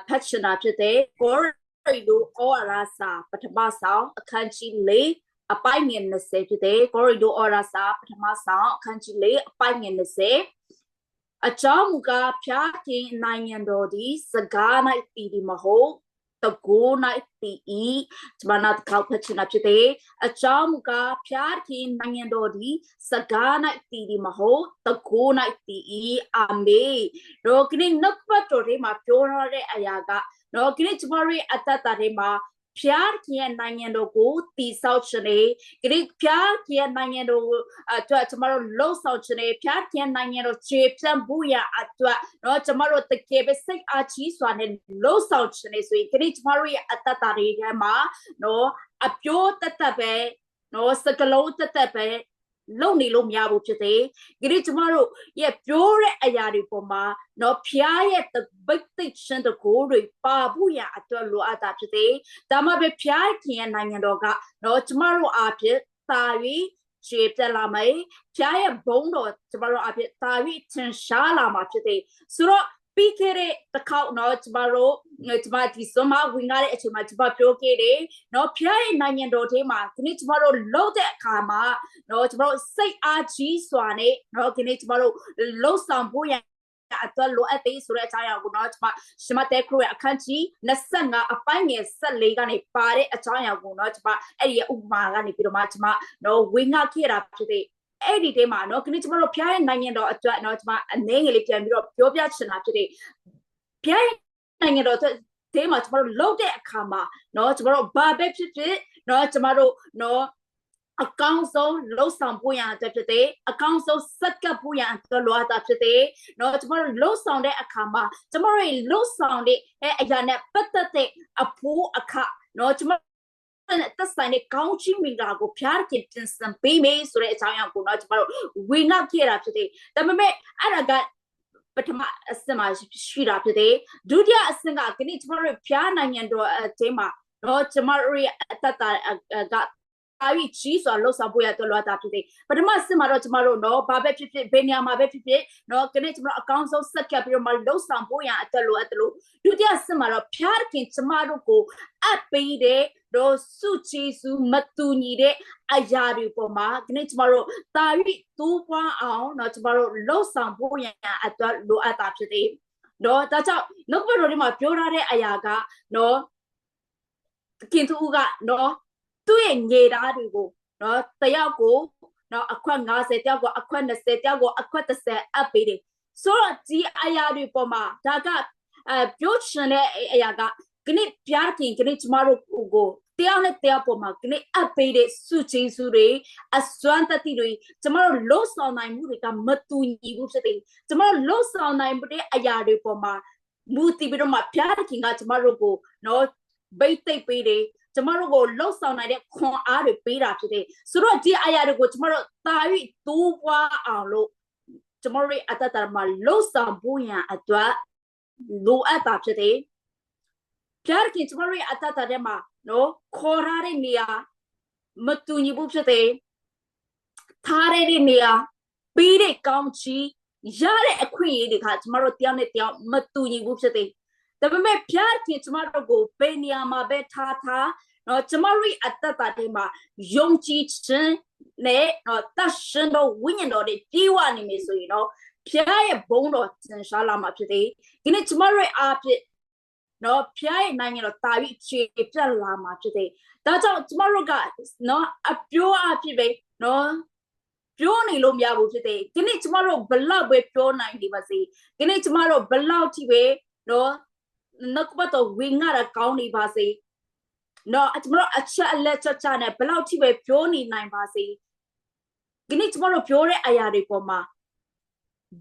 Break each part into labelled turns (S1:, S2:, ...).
S1: ဖတ်ချင်တာဖြစ်တဲ့ကိုရီဒိုအော်ရာစာပထမဆောင်အခန်းကြီး၄အပိုင်းငယ်20ဖြစ်တဲ့ကိုရီဒိုအော်ရာစာပထမဆောင်အခန်းကြီး၄အပိုင်းငယ်20အကြောင်းမူကားဖျားခင်နိုင်ငံတော်သည်စကား၌တည်သည်မဟုတ်တကိုး၌တည်၏ကျွန်မနာကောက်ဖတ်ချင်တာဖြစ်တဲ့အကြောင်းမူကားဖျားခင်နိုင်ငံတော်သည်စကား၌တည်သည်မဟုတ်တကိုး၌တည်၏အာမေနတော့ခရင်နှုတ်ပတ်တော်ထဲမှာပြောရတဲ့အရာကတော့ခရင်ကျွန်မတို့အတ္တထဲမှာဖျားခင်နိုင်ငံတော်ကိုတည်ဆောက်ခြင်းနဲ့ခရင်ဖျားခင်နိုင်ငံတော်ကိုအတွက်ကျွန်မတို့လှုပ်ဆောင်ခြင်းနဲ့ဖျားခင်နိုင်ငံတော်ခြေပြန့်ဖို့ရအတွက်တော့ကျွန်မတို့တကယ်ပဲစိတ်အားကြီးစွာနဲ့လှုပ်ဆောင်ခြင်းနဲ့ဆိုရင်ခရင်ကျွန်မတို့ရဲ့အတ္တတွေထဲမှာနော်အပြိုးတတ်ပဲနော်စကလုံးတတ်ပဲလုံနေလို့မရဘူးဖြစ်တယ်။ဒီကျမတို့ရဲ့ပြောတဲ့အရာတွေပေါ်မှာနော်ဖျားရဲ့တပိတ်သိရှင်တကိုးတွေပါဖို့ရအတွက်လိုအပ်တာဖြစ်တယ်။ဒါမှပဲဖျားခင်ရဲ့နိုင်ငံတော်ကနော်ကျမတို့အဖြစ်တာ၍ခြေပြလာမယ်။ဖျားရဲ့ဘုံတော်ကျမတို့အဖြစ်တာ၍ထင်ရှားလာမှာဖြစ်တယ်။ဆိုတော့ပြီးခဲ့တဲ့တစ်ခေါက်နော်ကျမတို့ဒီစမဝင်လာတဲ့အချိန်မှာကျမပြောခဲ့တယ်နော်ဖျားရဲ့နိုင်ငံတော်ထဲမှာဒီနေ့ကျမတို့လှုပ်တဲ့အခါမှာနော်ကျမတို့စိတ်အားကြီးစွာနဲ့နော်ဒီနေ့ကျမတို့လှုပ်ဆောင်ဖို့ရအတွက်လိုအပ်တဲ့ဆိုတဲ့အကြောင်းအရာကိုနော်ကျမတဲ့ခရိုရဲ့အခန်းကြီး25အပိုင်းငယ်14ကနေပါတဲ့အကြောင်းအရာကိုနော်ကျမအဲ့ဒီဥပမာကနေပြီးတော့မှကျမနော်ဝင်ငါခဲ့တာဖြစ်တဲ့အဲ့ဒီတဲမှာနော်ခဏကျမတို့ဖျားရဲ့နိုင်ငံတော်အတွက်နော်ကျမအနေငယ်လေးပြန်ပြီးတော့ပြောပြချင်တာဖြစ်တဲ့ဖျားရဲ့နိုင်ငံတော်အတွက်တဲမှာကျမတို့လှုပ်တဲ့အခါမှာနော်ကျမတို့ဘာပဲဖြစ်ဖြစ်နော်ကျမတို့နော်အကောင်းဆုံးလှုပ်ဆောင်ဖို့ရအတွက်ဖြစ်တဲ့အကောင်းဆုံးစက်ကပ်ဖို့ရအတွက်လိုအပ်တာဖြစ်တဲ့နော်ကျမတို့လှုပ်ဆောင်တဲ့အခါမှာကျမတို့လှုပ်ဆောင်တဲ့အရာနဲ့ပတ်သက်တဲ့အဖို့အခနော်ကျမသက်ဆိုင်တဲ့ကောင်းချီးမင်္ဂလာကိုဖျားခင်တင်ဆက်ပေးမယ်ဆိုတဲ့အကြောင်းအရာကိုတော့ကျမတို့ဝင်ငါခဲ့တာဖြစ်တယ်ဒါပေမဲ့အဲ့ဒါကပထမအဆင့်မှာရှိတာဖြစ်တယ်ဒုတိယအဆင့်ကဒီနေ့ကျမတို့ဖျားနိုင်ငံတော်အချိန်မှာတော့ကျမတို့ရဲ့အတ္တကအားကြီးစွာလှုပ်ဆောင်ဖို့ရတော့လိုတာဖြစ်တယ်ပထမအဆင့်မှာတော့ကျမတို့တော့ဘာပဲဖြစ်ဖြစ်ဘယ်နေရာမှာပဲဖြစ်ဖြစ်တော့ဒီနေ့ကျမတို့အကောင်းဆုံးစက်ကပ်ပြီးတော့မှလှုပ်ဆောင်ဖို့ရအတွက်လိုအပ်တယ်လို့ဒုတိယအဆင့်မှာတော့ဖျားခင်ကျမတို့ကိုအပ်ပေးတဲ့တော့စုချီစုမတူညီတဲ့အရာတွေပေါ်မှာဒီနေ့ကျမတို့တာ၍တူးပွားအောင်တော့ကျမတို့လှုပ်ဆောင်ဖို့ရအတွက်လိုအပ်တာဖြစ်တယ်တော့ဒါကြောင့်နှုတ်ဘတော်တွေမှာပြောထားတဲ့အရာကနော်ခင်သူကနော်သူ့ရဲ့ငေသားတွေကိုနော်တယောက်ကိုနော်အခွက်50တယောက်ကိုအခွက်20တယောက်ကိုအခွက်30အပ်ပေးတယ်ဆိုတော့ဒီအရာတွေပေါ်မှာဒါကပြောချင်တဲ့အရာကခဏပြားခင်ခဏကျမတို့ကိုတယောက်နဲ့တယောက်ပေါ်မှာခဏအပ်ပေးတဲ့စုချင်းစုတွေအစွမ်းတတိတွေကျမတို့လှုပ်ဆောင်နိုင်မှုတွေကမတူညီဘူးဖြစ်တယ်ကျမတို့လှုပ်ဆောင်နိုင်တဲ့အရာတွေပေါ်မှာမူတည်ပြီးတော့မှပြားခင်ကကျမတို့ကိုနော်ဘိတ်သိပ်ပေးတယ်ကျမတို့ကိုလှုပ်ဆောင်နိုင်တဲ့ခွန်အားတွေပေးတာဖြစ်တယ်ဆိုတော့ဒီအရာတွေကိုကျမတို့တာ၍တိုးပွားအောင်လို့ကျမတို့ရဲ့အတ္တမှာလှုပ်ဆောင်ဖို့ရန်အတွက်လိုအပ်တာဖြစ်တယ်ဖျားခင်ကျမတို့ရဲ့အတ္တထဲမှာနော်ခေါ်ရတဲ့နေရာမတူညီဘူးဖြစ်တယ်ထားရတဲ့နေရာပြီးတဲ့ကောင်းချီးရတဲ့အခွင့်အရေးတွေကကျမတို့တယောက်နဲ့တယောက်မတူညီဘူးဖြစ်တယ်ဒါပေမဲ့ဖျားခင်ကျမတို့ကိုဘယ်နေရာမှာပဲထားနော်ကျမတို့အတ္တထဲမှာယုံကြည်ခြင်းနဲ့နော်တရှင်တော်ဝိညာဉ်တော်တွေပြေဝနေမယ်ဆိုရင်တော့ဖျားရဲ့ဘုန်းတော်သင်ရှားလာမှာဖြစ်တယ်ဒီနေ့ကျမတို့အားဖြင့်နော်ဖျားရဲ့နိုင်ငံတော်တာပြီးခြေပြတ်လာမှာဖြစ်တယ်ဒါကြောင့်ကျမတို့ကနော်အပြိုးအားဖြင့်ပဲနော်ပြောနေလို့မရဘူးဖြစ်တယ်ဒီနေ့ကျမတို့ဘလောက်ပဲပြောနိုင်နေပါစေဒီနေ့ကျမတို့ဘလောက်ထိပဲနော်နှုတ်ပတ်တော်ဝင်ငါတာကောင်းနေပါစေနော်ကျမတို့အချက်အလက်ချက်နဲ့ဘလောက်ထိပဲပြောနေနိုင်ပါစေဒီနေ့ကျမတို့ပြောတဲ့အရာတွေပေါ်မှာ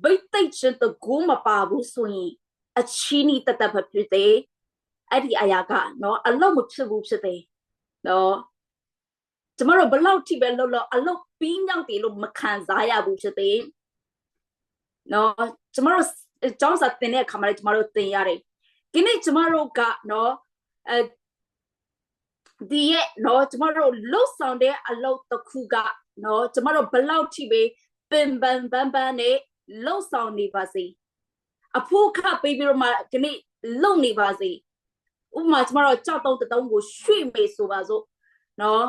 S1: ဘိတ်သိက်ခြင်းတကူမပါဘူးဆိုရင်အချီးနီတတ်ဖြစ်တယ်အဲ့ဒီအရာကနော်အလုံးမဖြစ်ဘူးဖြစ်တယ်နော်ကျမတို့ဘလောက်ထိပဲလှုပ်အလုံးပြီးမြောက်တယ်လို့မခံစားရဘူးဖြစ်တယ်နော်ကျမတို့ကျောင်းစာသင်တဲ့အခါမှာကျမတို့သင်ရတယ်ဒီနေ့ကျမတို့ကနော်ဒီရဲ့နော်ကျမတို့လှုပ်ဆောင်တဲ့အလုပ်တစ်ခုကနော်ကျမတို့ဘလောက်ထိပဲပင်ပန်းနဲ့လှုပ်ဆောင်နေပါစေအဖို့ခပေးပြီးတော့မှဒီနေ့ လုံနေပါစေဥပမာကျမတို့ကြောက်တုံးတုံးကိုရွှေ့မေဆိုပါစို့နော်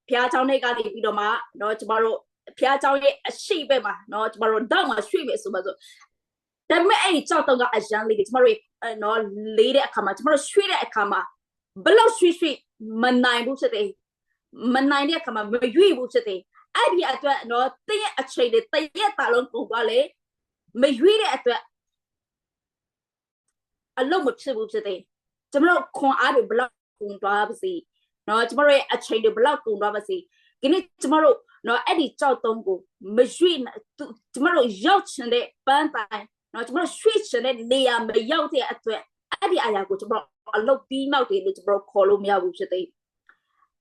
S1: ဖျားချောင်းတွေကနေပြီးတော့မှနော်ကျမတို့ဖျားချောင်းရဲ့အရှိဘက်မှာနော်ကျမတို့တောက်မှာရွှေ့မေဆိုပါစို့ဒါပေမဲ့အဲ့ဒီကြောက်တုံးကအရန်လေးကျမတို့နော်လေးတဲ့အခါမှာကျမတို့ရွှေ့တဲ့အခါမှာဘလို့ရွှေ့မနိုင်ဘူးဖြစ်တယ်မနိုင်တဲ့အခါမှာမရွေ့ဘူးဖြစ်တယ်အဲ့ဒီအတွက်နော်တင်းရဲ့အချိန်တွေတရက်တာလုံးကုန်သွားလေမရွေ့တဲ့အတွက်အလုံးမဖြစ်ဘူးဖြစ်တယ်ကျမတို့ခွန်အားတွေဘလောက်ကုန်သွားပါစေနော်ကျမတို့ရဲ့အချိန်တွေဘလောက်ကုန်သွားပါစေဒီနေ့ကျမတို့နော်အဲ့ဒီကြောက်တုံးကိုမရွေ့ကျမတို့ရောက်ချင်တဲ့ပန်းတိုင်နော်ကျမတို့ရွှေ့ချင်တဲ့နေရာမရောက်တဲ့အတွက်အဲ့ဒီအရာကိုကျမတို့အလုပ်ပြီးနောက်တယ်လို့ကျမတို့ခေါ်လို့မရဘူးဖြစ်တယ်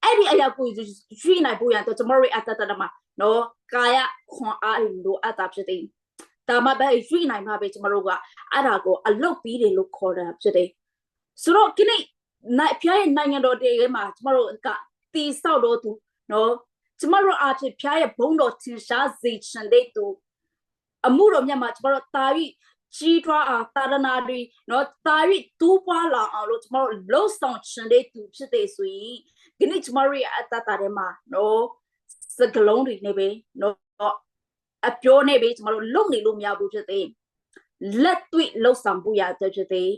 S1: အဲ့ဒီအရာကိုရွှေ့နိုင်ဖို့ရတော့ကျမတို့အတ္တတမှာနော်ကာယခွန်အားလိုအပ်တာဖြစ်တယ်ဒါမှပဲရွှေ့နိုင်မှာပဲကျမတို့ကအဲ့ဒါကိုအလုပ်ပြီးတယ်လို့ခေါ်တာဖြစ်တယ်ဆိုတော့ဒီနေ့ဖျားရဲ့နိုင်ငံတော်တွေမှာကျမတို့ကတီဆောက်တော့သူနော်ကျမတို့အားဖြင့်ဖျားရဲ့ဘုံတော်ထင်ရှားစေချင်တဲ့သူအမှုတော်မြတ်မှာကျမတို့တာပြီးကြီးထွားအားတာရနာတွေနော်တာပြီးတူးပွားလာအောင်လို့ကျမတို့လှုပ်ဆောင်ချင်တဲ့သူဖြစ်တဲ့ဆိုရင်ဒီနေ့ကျမတို့ရဲ့အတ္တတွေမှာနော်စကလုံးတွေနေပဲနော်အပြောနေပဲကျမတို့လုံနေလို့မရဘူးဖြစ်တဲ့လက်တွေ့လှုပ်ဆောင်ဖို့ရတဲ့ဖြစ်တဲ့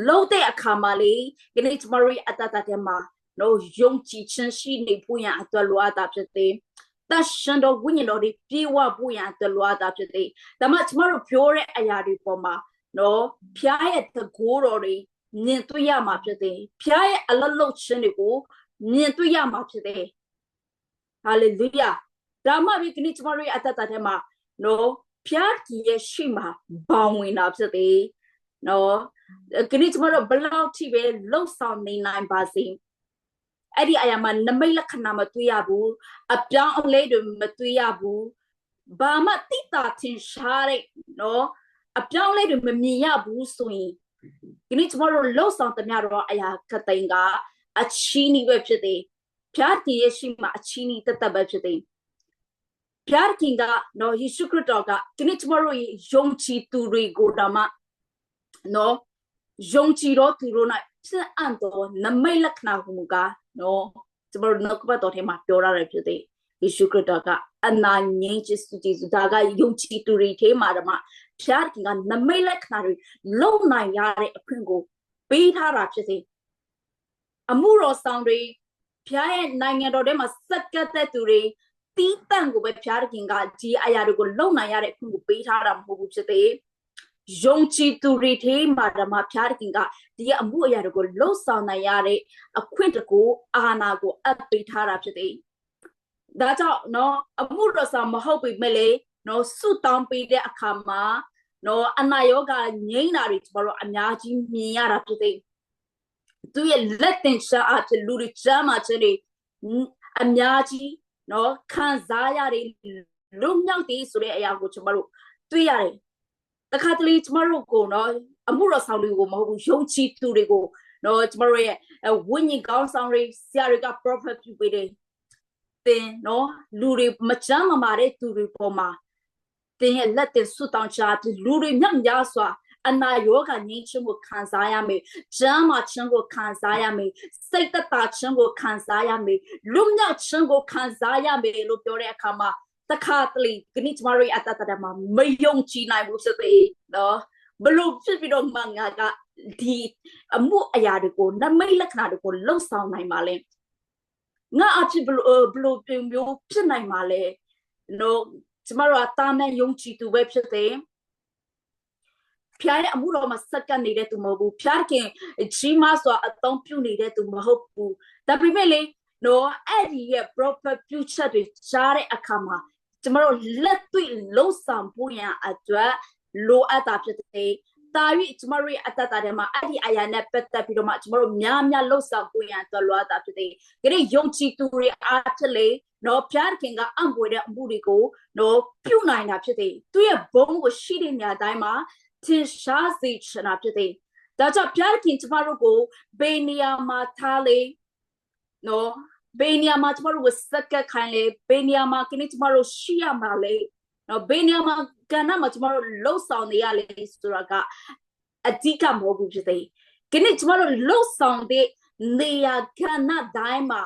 S1: လုံးတဲ့အခါမှာလေဒီနေ့ကျမတို့ရဲ့အတ္တတွေမှာနော်ယုံကြည်ခြင်းရှိနေဖို့ရအတွက်လိုအပ်တာဖြစ်တဲ့တရှင်တော်ဝိညာဉ်တော်တွေပြေဝဖို့ရအတွက်လိုအပ်တာဖြစ်တဲ့ဒါမှကျမတို့ပြောတဲ့အရာတွေပေါ်မှာနော်ဖျားရဲ့တကိုးတော်တွေမြင်တွေ့ရမှာဖြစ်တဲ့ဖျားရဲ့အလလုတ်ခြင်းတွေကိုမြင်တွေ့ရမှာဖြစ်တဲ့ဟာလေလုယာဒါမှပဲဒီနေ့ကျမတို့ရဲ့အတ္တတွေမှာနော်ဖျားကြီးရဲ့ရှိမှာဘောင်ဝင်တာဖြစ်တဲ့နော်ဒီနေ့ကျမတို့ဘလောက်ထိပဲလှုပ်ဆောင်နေနိုင်ပါစေအဲ့ဒီအရာမှာနမိတ်လက္ခဏာမတွေ့ရဘူးအပြောင်းအလဲတွေမတွေ့ရဘူးဘာမှတိတာထင်ရှားတဲ့နော်အပြောင်းအလဲတွေမမြင်ရဘူးဆိုရင်ဒီနေ့ကျမတို့လှုပ်ဆောင်သမျှတော့အရာခတိန်ကအချီးနီးပဲဖြစ်တယ်ဖျားတီရဲ့ရှိမှာအချီးနီးတတ်ပဲဖြစ်တယ်ဖျားခင်ကနော်ယေရှုခရစ်တော်ကဒီနေ့ကျမတို့ယုံကြည်သူတွေကိုတော့မှနော်ယုံကြည်တော့သူတို့၌ဖြစ်အပ်တော်နမိတ်လက္ခဏာဟူမူကားနော်ကျမတို့နောက်ကပတ်တော်ထဲမှာပြောရတယ်ဖြစ်တဲ့ယေရှုခရစ်တော်ကအနာငြိမ်းချစ်စုကြည်စုဒါကယုံကြည်သူတွေထဲမှာတော့မှဖျားခင်ကနမိတ်လက္ခဏာတွေလုံနိုင်ရတဲ့အခွင့်ကိုပေးထားတာဖြစ်စေအမှုတော်ဆောင်တွေဖျားရဲ့နိုင်ငံတော်ထဲမှာစက္ကတ်တဲ့သူတွေတီးတန့်ကိုပဲဖျားခင်ကဒီအရာတွေကိုလုံနိုင်ရတဲ့အခွင့်ကိုပေးထားတာမဟုတ်ဘူးဖြစ်တဲ့ယုံကြည်သူတွေထဲမှာဓမ္မဖျားခင်ကဒီအမှုအရာတွေကိုလှုပ်ဆောင်နိုင်ရတဲ့အခွင့်တကူအာဏာကိုအပ်ပေးထားတာဖြစ်တယ်။ဒါကြောင့်နော်အမှုတော်ဆောင်မဟုတ်ပေမဲ့လေနော်ဆုတောင်းပေးတဲ့အခါမှာနော်အနာရောဂါငြိမ်းတာတွေကျမတို့အများကြီးမြင်ရတာဖြစ်တယ်။သူရဲ့လက်တင်ရှာအဖြစ်လူတွေကြားမှာခြင်းတွေအများကြီးနော်ခံစားရတယ်လုံမြောက်တယ်ဆိုတဲ့အရာကိုကျမတို့တွေ့ရတယ်တခါတလေကျမတို့ကိုနော်အမှုတော်ဆောင်တွေကိုမဟုတ်ဘူးယုံကြည်သူတွေကိုနော်ကျမတို့ရဲ့ဝိညာဉ်ကောင်းဆောင်တွေဆရာတွေက prophet ပြုပေးတယ်တင်နော်လူတွေမချမ်းမမာတဲ့သူတွေပေါ်မှာတင်ရဲ့လက်တင်ဆုတောင်းချလူတွေမြတ်များစွာအနာရောဂါငြိမ်းချမ်းကိုခံစားရမယ်။ကျမ်းမာခြင်းကိုခံစားရမယ်။စိတ်သက်သာခြင်းကိုခံစားရမယ်။လွတ်မြောက်ခြင်းကိုခံစားရမယ်လို့ပြောတဲ့အခါမှာတခါတလေဒီနေ့ကျမတို့ရဲ့အတ္တတမှာမယုံကြည်နိုင်ဘူးဆိုပေနော်ဘလို့ဖြစ်ပြီးတော့မှငါကဒီအမှုအရာတွေကိုနမိတ်လက္ခဏာတွေကိုလှုပ်ဆောင်နိုင်ပါလဲငါအဖြစ်ဘလို့မျိုးဖြစ်နိုင်ပါလဲနော်ကျမတို့ကတာမန်ယုံကြည်သူပဲဖြစ်တယ်ဖျားရဲ့အမှုတော်မှာစက္ကန့်နေတဲ့သူမဟုတ်ဘူးဖျားခင်ကြီးမားစွာအသုံးပြုနေတဲ့သူမဟုတ်ဘူးဒါပေမဲ့လေနော်အဲ့ဒီရဲ့ proper future တွေကြားတဲ့အခါမှာကျမတို့လက်တွေ့လုံးဆောင်ဖို့ရန်အတွက်လိုအပ်တာဖြစ်တယ်တာ၍ကျမတို့ရဲ့အတ္တတွေမှာအဲ့ဒီအရာနဲ့ပတ်သက်ပြီးတော့မှကျမတို့များများလုံးဆောင်ဖို့ရန်အတွက်လိုအပ်တာဖြစ်တယ်။ဒါယုံကြည်သူတွေအားဖြင့်လေနော်ဖျားခင်ကအံ့ဖွယ်တဲ့အမှုတွေကိုနော်ပြုနိုင်တာဖြစ်တယ်။သူရဲ့ဘုန်းကိုရှိတဲ့နေရာတိုင်းမှာထင်ရှားစေချင်တာဖြစ်တယ်။ဒါကြောင့်ဖျားခင်ကျမတို့ကိုဘယ်နေရာမှာထားလေနော်ဘယ်နေရာမှာကျမတို့ကိုစက္ကပ်ခိုင်းလေဘယ်နေရာမှာခဏကျမတို့ရှိရမှာလေနော်ဘယ်နေရာမှာကဏ္ဍမှာကျမတို့လှုပ်ဆောင်နေရလေဆိုတာက အဓိကမဟုတ်ဘူးဖြစ်တယ်။ဒီနေ့ကျမတို့လှုပ်ဆောင်တဲ့နေရာကဏ္ဍတိုင်းမှာ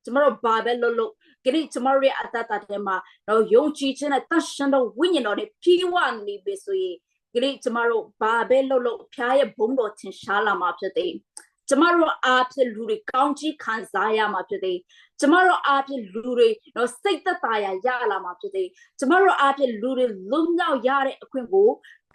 S1: ကျမတို့ဘာပဲလို့ဒီနေ့ကျမတို့ရဲ့အတ္တထဲမှာတော့ယုံကြည်ခြင်းနဲ့တရှင်တော်ဝိညာဉ်တော်နဲ့ဖြည့်ဝနေပြီဆိုရင်ဒီနေ့ကျမတို့ဘာပဲလို့ဖျားရဲ့ဘုံတော်ထင်ရှားလာမှာဖြစ်တယ်။ကျမတို့အားဖြင့်လူတွေကောင်းကြီးခံစားရမှာဖြစ်တယ်။ကျမတို့အားဖြင့်လူတွေတော့စိတ်သက်သာရလာမှာဖြစ်တယ်။ကျမတို့အားဖြင့်လူတွေလွတ်မြောက်ရတဲ့အခွင့်ကို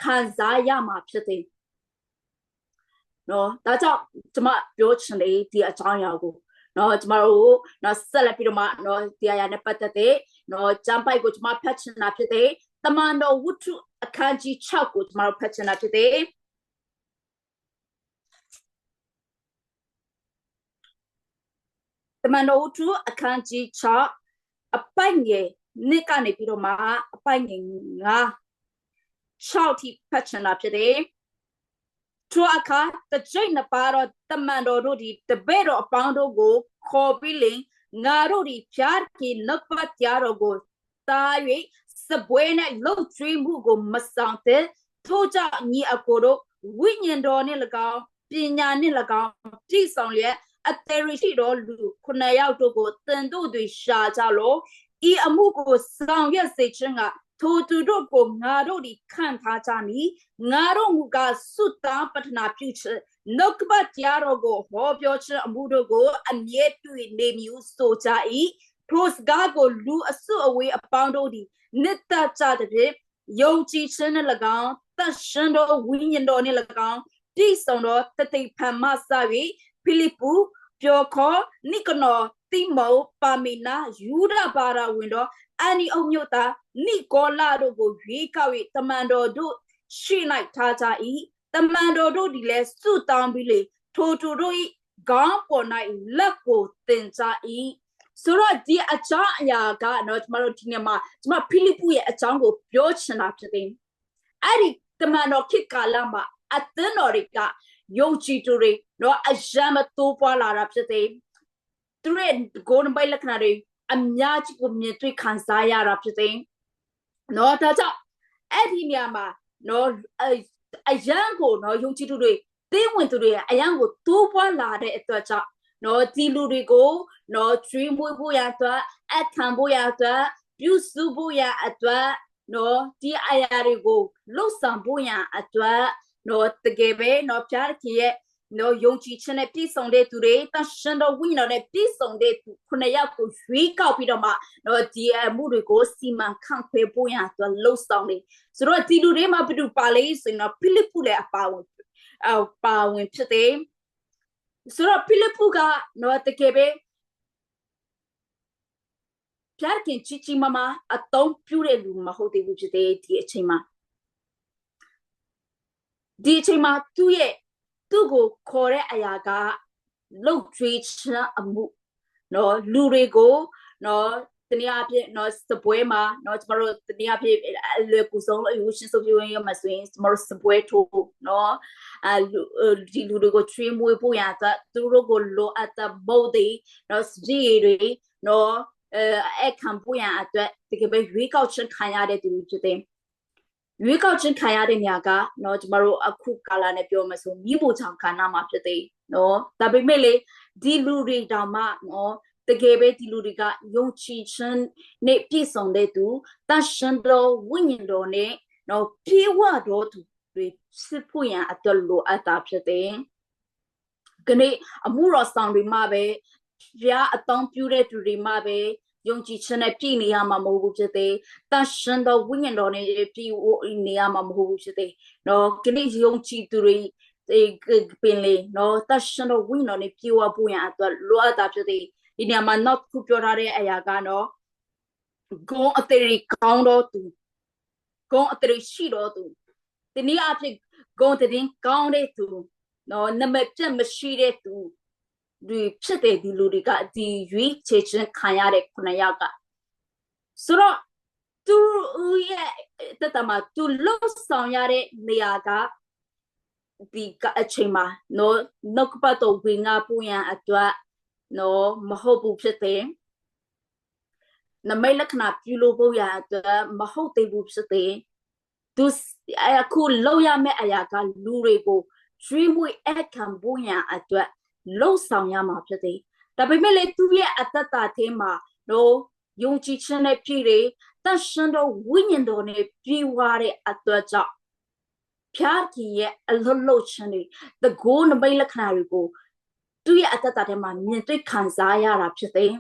S1: ခံစားရမှာဖြစ်တယ်။နော်ဒါကြောင့်ကျမပြောချင်တယ်ဒီအကြောင်းအရာကိုနော်ကျမတို့နော်ဆက်လက်ပြီးတော့မှနော်ဒီအရာနဲ့ပတ်သက်တဲ့နော်ကျမ်းပိုက်ကိုကျမဖတ်ချင်တာဖြစ်တယ်။တမန်တော်ဝတ္ထုအခန်းကြီး6ကိုကျမတို့ဖတ်ချင်တာဖြစ်တယ်။တမန်တော်ဝတ္ထုအခန်းကြီး6အပိုက်ငယ်နှစ်ကနေပြီးတော့မှအပိုက်ငယ်6ထိဖတ်ချင်တာဖြစ်တယ်။ထိုအခါတကြိမ်နှစ်ပါတော့တမန်တော်တို့ဒီတပည့်တော်အပေါင်းတို့ကိုခေါ်ပြီးလင်ငါတို့ဒီဖျားကြီးနှုတ်ပတ်ကြတော်ကိုတား၍စပွဲနဲ့လှုပ်ကျွေးမှုကိုမဆောင်တဲ့ထို့ကြောင့်ညီအကိုတို့ဝိညာဉ်တော်နှင့်၎င်းပညာနှင့်၎င်းပြည့်စုံလျက်အသေးရှိတော်လူ9ယောက်တို့ကိုတန်တို့တွေရှာကြလို့ဤအမှုကိုဆောင်ရွက်စေခြင်းကထိုသူတို့ကိုငါတို့ဒီခံထားကြမည်ငါတို့မူကားစွတ်သားပတနာပြုချက်နှုတ်ပတ်ကြားတော်ကိုဟောပြောခြင်းအမှုတို့ကိုအမြဲတွေ့နေမည်ဟုဆိုကြ၏ထိုစကားကိုလူအစွတ်အဝေးအပေါင်းတို့ဒီနှစ်သက်ကြတဲ့ဖြင့်ယုံကြည်ခြင်းနဲ့၎င်းတန်ရှင်တော်ဝိညာဉ်တော်နဲ့၎င်းပြည့်စုံသောတသိဖန်မစ၍ဖိလိပ္ပုပျော်ခေါ်နိကနော်တိမောပါမီနာယူဒဘာရာဝင်တော်အန်နီအုံမြို့သားနိကောလာတို့ကိုရွေးကောက်၍တမန်တော်တို့ရှိလိုက်ထားကြ၏တမန်တော်တို့ဒီလဲစုတောင်းပြီးလေထိုသူတို့၏ခေါင်းပေါ်၌လက်ကိုတင်ကြ၏ဆိုတော့ဒီအကြောင်းအရာကတော့ကျမတို့ဒီနေ့မှာကျမဖိလိပ္ပုရဲ့အကြောင်းကိုပြောချင်တာဖြစ်တယ်အဲ့ဒီတမန်တော်ခေတ်ကာလမှာအသင်းတော်တွေကယုံကြည်သူတွေတော့အယံမတိုးပွားလာတာဖြစ်တယ်သူရဲ့ဂုဏ်ပိုင်လက္ခဏာတွေအများကြီးကိုမြင်တွေ့ခံစားရတာဖြစ်တယ်နော်ဒါကြောင့်အဲ့ဒီနေရာမှာနော်အယံကိုနော်ယုံကြည်သူတွေသိဝင်သူတွေအယံကိုတိုးပွားလာတဲ့အတွက်ကြောင့်နော်ဒီလူတွေကိုနော်ကျွေးမွေးဖို့ရအတွက်အခံဖို့ရအတွက်ပြုစုဖို့ရအတွက်နော်ဒီအရာတွေကိုလှုပ်ဆောင်ဖို့ရအတွက်နော်တကယ်ပဲနော်ဖျားခင်ရဲ့နော်ယုံကြည်ခြင်းနဲ့ပြည့်စုံတဲ့သူတွေတန်ရှင်တော်ဝိညာဉ်တော်နဲ့ပြည့်စုံတဲ့သူ9ယောက်ကိုရွေးကောက်ပြီးတော့မှနော်ဒီအမှုတွေကိုစီမံခန့်ခွဲဖို့ရအတွက်လှုပ်ဆောင်နေဆိုတော့ဒီလူတွေမှာဘယ်သူပါလဲဆိုရင်တော့ဖိလိပ္ပုလည်းအပါဝင်ဖြစ်တယ်ဆိုတော့ဖိလိပ္ပုကနော်တကယ်ပဲဖျားခင်ကြီးမမအတုံးပြတဲ့လူမဟုတ်သေးဘူးဖြစ်တယ်ဒီအချိန်မှာသူ့ကိုခေါ်တဲ့အရာကလှုပ်ကြွေးခြင်းအမှုနော်လူတွေကိုနော်တနည်းအားဖြင့်နော်စပွဲမှာနော်ကျမတို့တနည်းအားဖြင့်အလွယ်ကူဆုံးအယူရှင်ဆိုပြီးရမှာဆိုရင်ကျမတို့စပွဲထိုးနော်ဒီလူတွေကိုချွေးမွေးဖို့ရတဲ့သူတို့ကိုလိုအပ်တဲ့ဘုတ်တွေနော်စကြီးတွေနော်အခန့်ဖို့ရအတွက်တကယ်ပဲရွေးကောက်ခြင်းခံရတဲ့သူတွေဖြစ်တယ်ရွေးကောက်ခြင်းခံရတဲ့နေရာကနော်ကျမတို့အခုကာလနဲ့ပြောမှဆိုမိဖို့ချောင်ခန္ဓာမှာဖြစ်တယ်နော်ဒါပေမဲ့လေဒီလူတွေတောင်မှနော်တကယ်ပဲဒီလူတွေကယုံကြည်ခြင်းနဲ့ပြည့်စုံတဲ့သူတန်ရှင်တော်ဝိညာဉ်တော်နဲ့နော်ပြေဝတော်သူတွေစစ်ဖို့ရန်အတွက်လိုအပ်တာဖြစ်တယ်ခဏအမှုတော်ဆောင်တွေမှာပဲဘုရားအတောင်းပြုတဲ့သူတွေမှာပဲယုံကြည်ခြင်းနဲ့ပြည့်နေရမှာမဟုတ်ဘူးဖြစ်တယ်။တန်ရှင်တော်ဝိညာဉ်တော်နဲ့ပြည့်နေရမှာမဟုတ်ဘူးဖြစ်တယ်။နော်ခဏယုံကြည်သူတွေပင်လေနော်တန်ရှင်တော်ဝိညာဉ်တော်နဲ့ပြည့်ဝဖို့ရန်အတွက်လိုအပ်တာဖြစ်တယ်။ဒီနေရာမှာနောက်ခုပြောထားတဲ့အရာကတော့ဂုဏ်အသေးကောင်းတော့သူဂုဏ်အသေးရှိတော့သူဒီနေ့အဖြစ်ဂုဏ်တဲ့ကောင်းတဲ့သူနော်နမပြတ်မရှိတဲ့သူဒီဖြစ်တဲ့ဒီလူတွေကဒီရွေးချယ်ခြင်းခံရတဲ့9ယောက်ကဆိုတော့သူရဲ့တတမှာသူလှုပ်ဆောင်ရတဲ့နေရာကဒီကအချိန်မှာနော်နှုတ်ပတ်တော်ဝင်ငါပူရန်အတွက်နော်မဟုတ်ဘူးဖြစ်တယ်နမိတ်လက္ခဏာပြုလို့ဖို့ရအတွက်မဟုတ်သေးဘူးဖြစ်တယ်သူ သူအခုလောက်ရမယ့်အရာကလူတွေကိုကျွေးမွေးအခမ်းဖို့ရန်အတွက်လှုပ်ဆောင်ရမှာဖြစ်တယ်ဒါပေမဲ့လေသူရဲ့အတ္တတာထဲမှာတော့ယုံကြည်ခြင်းနဲ့ပြည့်တယ်တန်ရှင်းသောဝိညာဉ်တော်နဲ့ပြည့်ဝတဲ့အတွက်ကြောင့်ဖျားခင်ရဲ့အလွတ်လှုပ်ခြင်းတွေတကိုးနမိတ်လက္ခဏာတွေကိုသူရဲ့အတ္တတာထဲမှာမြင်တွေ့ခံစားရတာဖြစ်တယ်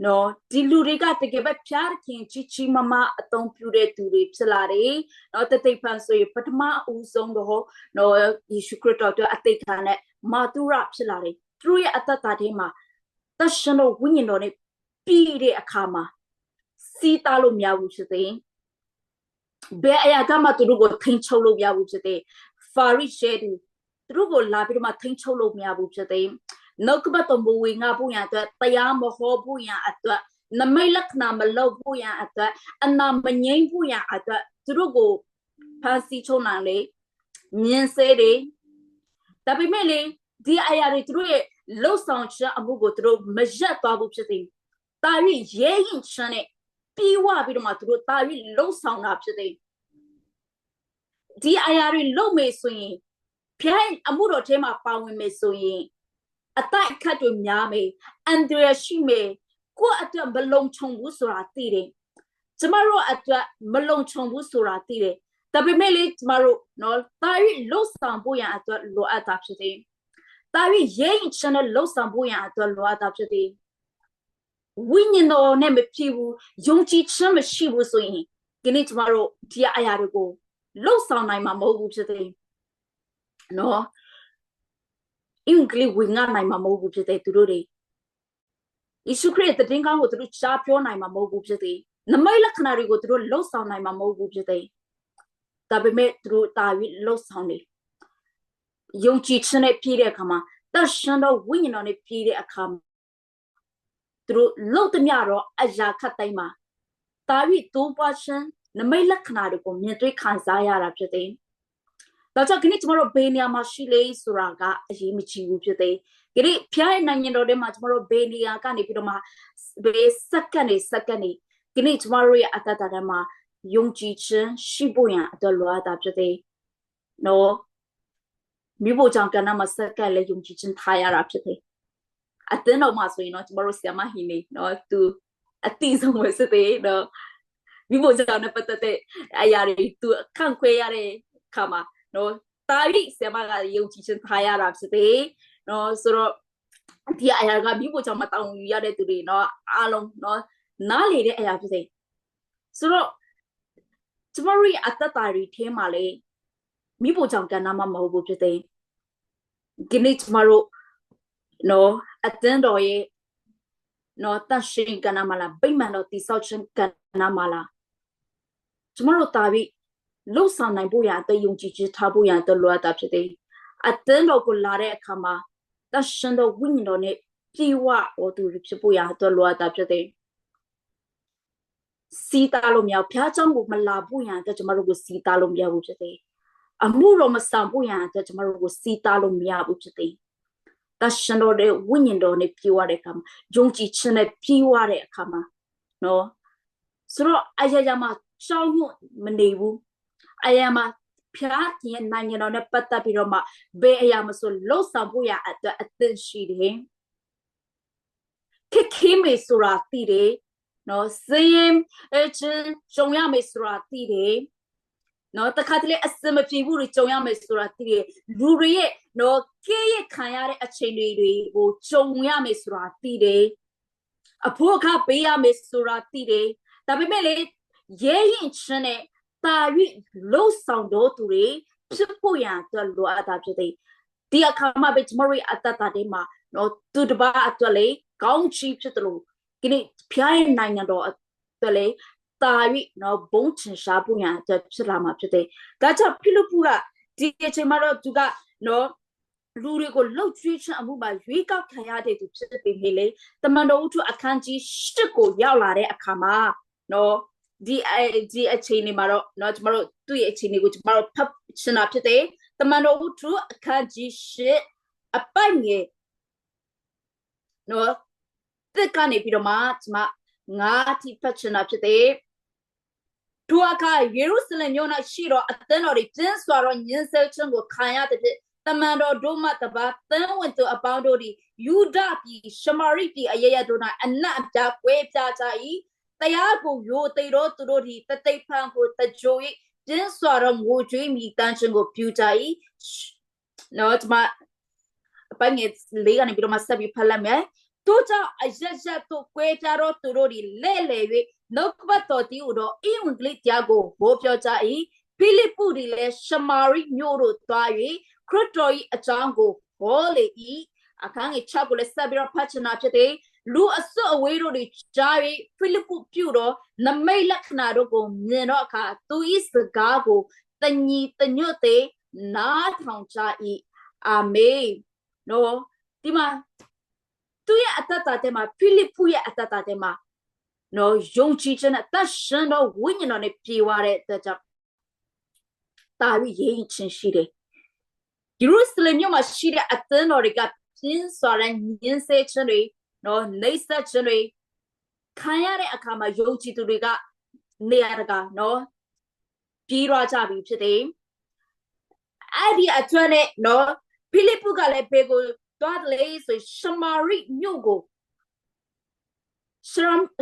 S1: နော်ဒီလူတွေကတကယ်ပဲဖျားခင်ကြီးမမအသုံးပြုတဲ့သူတွေဖြစ်လာတယ်နော်တသိပ္ပံဆိုရင်ပထမဦးဆုံးတော့နော်ယေရှုခရစ်တော်အတွက်အသိခံတဲ့မာတုရဖြစ်လာတယ်သူရဲ့အတ္တတာထဲမှာတရှင်တော်ဝိညာဉ်တော်နဲ့ပြည်တဲ့အခါမှာစီးတားလို့မရဘူးဖြစ်တယ်ဘယ်အရာကမှသူတို့ကိုထိန်ချုပ်လို့မရဘူးဖြစ်တယ်ဖာရိရှဲသူတို့ကိုလာပြီးတော့မှထိန်ချုပ်လို့မရဘူးဖြစ်တယ်နှုတ်ကပတ်တော်မူဝေငါဖို့ရန်အတွက်တရားမဟောဖို့ရန်အတွက်နမိတ်လက္ခဏာမလုပ်ဖို့ရန်အတွက်အနာမငြိမ်းဖို့ရန်အတွက်သူတို့ကိုဖန်ဆီးချုံနိုင်လေမြင်စေတယ်ဒါပေမဲ့လေဒီအရာတွေသူတို့ရဲ့လှုပ်ဆောင်ချက်အမှုကိုသူတို့မရက်သွားဘူးဖြစ်တယ်တာရီရဲရင်ချမ်းနဲ့ပြီးဝပြီးတော့မှသူတို့တာရီလှုပ်ဆောင်တာဖြစ်တယ်ဒီအရာတွေလုပ်မယ်ဆိုရင်ဖျားအမှုတော်ထဲမှာပါဝင်မယ်ဆိုရင်အတိုက်ခတ်တွေများမယ်အန်ဒရရှိမယ်ကိုယ့်အတွက်မလုံခြုံဘူးဆိုတာသိတယ်ကျမတို့အတွက်မလုံခြုံဘူးဆိုတာသိတယ်ဒါပေမဲ့လေကျမတို့နော်တာရီလှုပ်ဆောင်ဖို့ရန်အတွက်လိုအပ်တာဖြစ်တယ်တာရီရဲရင်ချမ်းနဲ့လှုပ်ဆောင်ဖို့ရန်အတွက်လိုအပ်တာဖြစ်တယ်ဝိညာဉ်တော်နဲ့မဖြစ်ဘူးယုံကြည်ခြင်းမရှိဘူးဆိုရင်ဒီနေ့ကျမတို့ဒီအရာတွေကိုလှုပ်ဆောင်နိုင်မှာမဟုတ်ဘူးဖြစ်တယ်နော်အင်္ဂလိပ်ဝင်ငါနိုင်မှာမဟုတ်ဘူးဖြစ်တယ်သူတို့တွေယေရှုခရစ်တဲ့တင်ကောင်းကိုသူတို့ကြားပြောနိုင်မှာမဟုတ်ဘူးဖြစ်တယ်နမိတ်လက္ခဏာတွေကိုသူတို့လှုပ်ဆောင်နိုင်မှာမဟုတ်ဘူးဖြစ်တယ်ဒါပေမဲ့သူတို့တာပြီးလှုပ်ဆောင်နေယုံကြည်ခြင်းနဲ့ပြည့်တဲ့အခါမှာတရှင်တော်ဝိညာဉ်တော်နဲ့ပြည့်တဲ့အခါသူတို့လှုပ်သမျှတော့အရာခတ်တိုင်းမှာတာပြီးတိုးပွားခြင်းနမိတ်လက္ခဏာတွေကိုမြင်တွေ့ခံစားရတာဖြစ်တယ်ဒါကြောင့်ဒီနေ့ကျမတို့ဘေးနေရာမှာရှိလေဆိုတာကအရေးမကြီးဘူးဖြစ်တယ်ဒီနေ့ဖျားရဲ့နိုင်ငံတော်ထဲမှာကျမတို့ဘေးနေရာကနေပြီးတော့မှဘေးစက္ကန့်နေဒီနေ့ကျမတို့ရဲ့အတ္တတာထဲမှာယုံကြည်ခြင်းရှိဖို့ရန်အတွက်လိုအပ်တာဖြစ်တယ်နော်မိဖို့ကြောင့်ကဏ္ဍမှာစက္ကန့်လည်းယုံကြည်ခြင်းထားရတာဖြစ်တယ်အတင်းတော်မှာဆိုရင်တော့ကျမတို့ဆရာမဟင်းနေနော်သူအတိဆုံးပဲစစ်တယ်နော်မိဖို့ကြောင့်နဲ့ပတ်သက်တဲ့အရာတွေသူအခန့်ခွဲရတဲ့ခါမှာနော်တာရီဆရာမကယုံကြည်ခြင်းထားရတာဖြစ်တယ်နော်ဆိုတော့ဒီအရာကမိဖို့ကြောင့်မတောင်းယူရတဲ့သူတွေနော်အားလုံးနော်နားလေတဲ့အရာဖြစ်တယ်ဆိုတော့ကျမတို့ရဲ့အတ္တတာတွေထဲမှာလေမိဖို့ကြောင့်ကဏ္ဍမှာမဟုတ်ဘူးဖြစ်တယ်ဒီနေ့ကျမတို့နော်အတင်းတော်ရဲ့နော်တရှင်ကဏ္ဍမှာလားဗိမာန်တော်တိဆောက်ခြင်းကဏ္ဍမှာလားကျမတို့တာပြီးလှုပ်ဆောင်နိုင်ဖို့ရအတယုံကြည်ခြင်းထားဖို့ရတဲ့လိုအပ်တာဖြစ်တယ်အတင်းတော်ကိုလာတဲ့အခါမှာတရှင်တော်ဝိညာဉ်တော်နဲ့ပြေဝတော်သူဖြစ်ဖို့ရတဲ့လိုအပ်တာဖြစ်တယ်စီးတာလို့မရဖျားเจ้าကိုမလာဖို့ရတဲ့ကျမတို့ကိုစီးတာလို့မရဘူးဖြစ်တယ်အမှုတော်မဆောင်ဖို့ရတဲ့ကျမတို့ကိုစီးတာလို့မရဘူးဖြစ်တယ်တရှင်တော်ရဲ့ဝိညာဉ်တော်နဲ့ပြေဝတဲ့အခါမှာယုံကြည်ခြင်းနဲ့ပြေဝတဲ့အခါမှာနော်ဆိုတော့အရာရာမှာကြောက်ရွံ့မနေဘူးအရာမှာဖျားခင်နိုင်ငံတော်နဲ့ပတ်သက်ပြီးတော့မှဘယ်အရာမဆိုလှုပ်ဆောင်ဖို့ရအတွက်အသင့်ရှိတယ်ခေမေဆိုတာသိတယ်နော်စရင်ချင်းကြုံရမယ်ဆိုတာသိတယ်နော်တခါတလေအစမပြေဘူးတွေကြုံရမယ်ဆိုတာသိတယ်လူတွေရဲ့နော်ကဲ့ရဲ့ခံရတဲ့အချိန်တွေကိုကြုံရမယ်ဆိုတာသိတယ်အဖို့အခပေးရမယ်ဆိုတာသိတယ်ဒါပေမဲ့လေရဲရင်ချင်းနဲ့တာရီလှုပ်ဆောင်တော့သူတွေဖြစ်ဖို့ရအတွက်လိုအပ်တာဖြစ်တယ်ဒီအခါမှာပဲကျမတို့အတ္တတာတွေမှာနော်သူတပါအတွက်လေကောင်းချီးဖြစ်တယ်လို့ဒီနေ့ဖျားရဲ့နိုင်ငံတော်အတွက်လေတာရီနော်ဘုံချင်ရှားဖို့ရအတွက်ဖြစ်လာမှာဖြစ်တယ်ဒါကြောင့်ဖိလိပ္ပုကဒီအချိန်မှာတော့သူကနော်လူတွေကိုလှုပ်ကြွေးခြင်းအမှုမှာရွေးကောက်ခံရတဲ့သူဖြစ်ပေမဲ့လေတမန်တော်ဝတ္ထုအခန်းကြီး8ကိုရောက်လာတဲ့အခါမှာနော်ဒီအခြေအနေမှာတော့เนาะကျမတို့သူ့ရဲ့အခြေအနေကိုကျမတို့ဖတ်ရှင်းတာဖြစ်တယ်တမန်တော်ဝတ္ထုအခန်းကြီး8အပိုင်ငယ်เนาะတက်ကနေပြီးတော့မှကျမ9အထိဖတ်ရှင်းတာဖြစ်တယ် ဒူအခါယေရုရှလင်မြို့၌ရှိတော်အသင်းတော်တွေကျင်းစွာသောညှင်းဆဲခြင်းကိုခံရသည်ဖြင့်တမန်တော်တို့မှတပါသင်းဝင်သူအပေါင်းတို့သည်ယူဒပြည်ရှမာရိပြည်အရရတို့၌အနက်အပြားကွဲပြားကြ၏တရားကိုယိုသိတော်သူတို့သည်တသိပ်ဖန်ကိုတကြို၏ကျင်းစွာသောငိုကြွေးမိတမ်းခြင်းကိုပြုကြ၏နော်ဒီမှာအပိုင်းငယ်လေးကနေပြီးတော့မှဆက်ပြီးဖတ်လိုက်မယ်တို့ကြောင့်အရရတို့ကွဲပြားသောသူတို့သည်လဲ့လေ၍နှုတ်ကပတ်တော်တည်းဟူသောအင်္ဂလိပ်တရားကိုဟောပြောကြ၏ဖိလိပ္ပုသည်လည်းရှမာရိမြို့သို့သွား၍ခရစ်တော်၏အကြောင်းကိုဟောလေ၏အခန်းငယ်6ကိုလည်းဆက်ပြီးတော့ဖတ်ချင်တာဖြစ်တယ်လူအစွတ်အဝေးတို့သည်ကြား၍ဖိလိပ္ပုပြုသောနမိတ်လက္ခဏာတို့ကိုမြင်တော့အခါသူ၏စကားကိုတညီတညွတ်သေးနားထောင်ကြ၏အာမင်နော်ဒီမှာသူရဲ့အတ္တတဲ့မှာဖိလိပ္ပုရဲ့အတ္တတဲ့မှာနော်ယုံကြည်ခြင်းနဲ့တတ်ရှင်သောဝိညာဉ်တော်နဲ့ပြေဝတဲ့အတွက်ကြောင့်တာပြီးရေးချင်းရှိတယ်ယေရုရှလင်မြို့မှာရှိတဲ့အသင်းတော်တွေကပြင်းစွာတဲ့ညှင်းဆဲခြင်းတွေနော်နှိပ်စက်ခြင်းတွေခံရတဲ့အခါမှာယုံကြည်သူတွေကနေရာတကာနော်ပြေးရကြပြီဖြစ်တယ်အဲ့ဒီအတွက်နဲ့နော်ဖိလိပ္ပုကလည်းဘေကိုသွားတယ်လေဆိုရှမာရိမြို့ကို